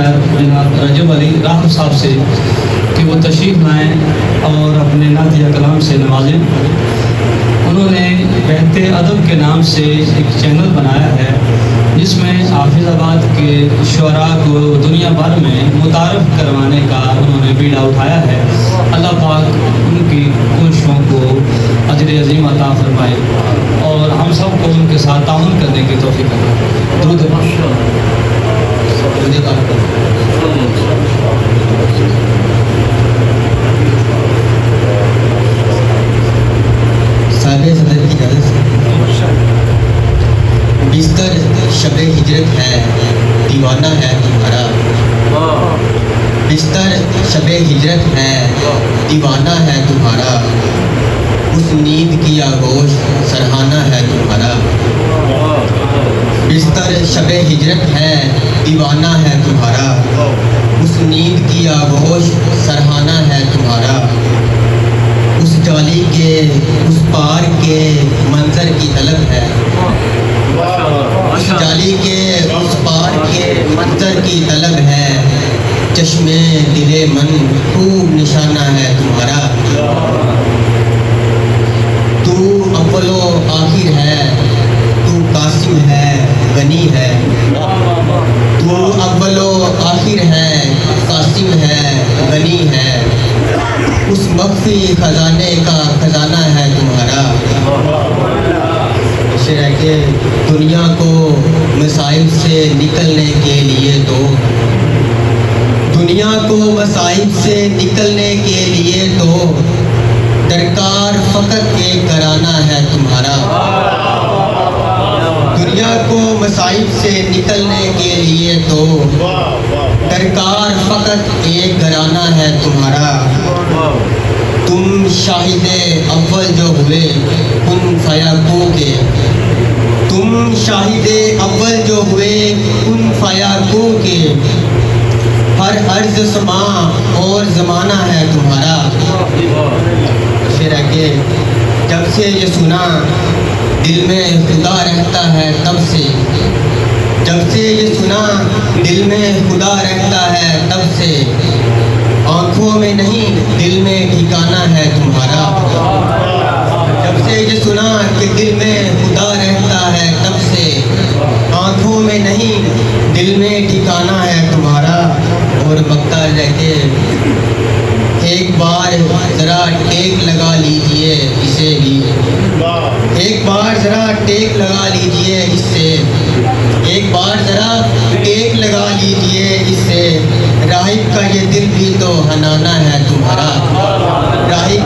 ہے جناب رجب علی راہب صاحب سے کہ وہ تشریف لائیں اور اپنے نعتیہ کلام سے نوازیں۔ انہوں نے بہتے ادب کے نام سے ایک چینل بنایا ہے جس میں حافظ آباد کے شعراء کو دنیا بھر میں متعارف کروانے کا انہوں نے بیڑا اٹھایا ہے۔ اللہ پاک ان کی کوششوں کو اجر عظیم عطا فرمائے اور ہم سب کو ان کے ساتھ تعاون کرنے کی توفیق عطا درود صدر کی اجازت سے بستر شب ہجرت ہے دیوانہ ہے تمہارا، بستر شب ہجرت ہے دیوانہ ہے تمہارا، اس نیند کی آغوش سرہانہ ہے تمہارا، بستر شب ہجرت ہے دیوانہ ہے تمہارا، اس نیند کی آغوش سرہانہ ہے تمہارا، اس جالی کے اس پار کے منظر کی طلب ہے، اس جالی کے اس پار کے منظر کی طلب ہے، چشمے دل من خوب نشانہ ہے تمہارا، تو اول و آخر ہے، تو قاسم ہے غنی ہے، تو اول و آخر ہے قاسم ہے غنی ہے، اس مخفی خزانے کا خزانہ ہے تمہارا۔ شعر ہے کہ دنیا کو مصائب سے نکلنے کے لیے تو، دنیا کو مصائب سے نکلنے کے لیے تو درکار فقط ایک گھرانہ ہے تمہارا، دنیا کو مصائب سے نکلنے کے لیے تو درکار فقط ایک گھرانہ ہے تمہارا، تم شاہد اول جو ہوئے کن فیکون کے، تم شاہد اول جو ہوئے کن فیکون کے، ہر عرض سما اور زمانہ ہے تمہارا۔ شعر ہے کہ جب سے یہ سنا دل میں خدا رہتا ہے تب سے، جب سے یہ سنا دل میں خدا رہتا ہے تب سے، آنکھوں میں نہیں دل میں ٹھکانہ ہے تمہارا، جب سے یہ سنا کہ دل میں خدا رہتا ہے تب سے، آنکھوں میں نہیں دل میں ٹھکانہ ہے تمہارا۔ اور مکتا رہتے ایک بار ذرا ٹیک لگا لیجئے اسے بھی، ایک بار ذرا ٹیک لگا لیجئے اس سے، ایک بار ذرا ٹیک لگا لیجئے اس سے، راہب کا یہ دل بھی تو حنانہ ہے تمہارا، راہب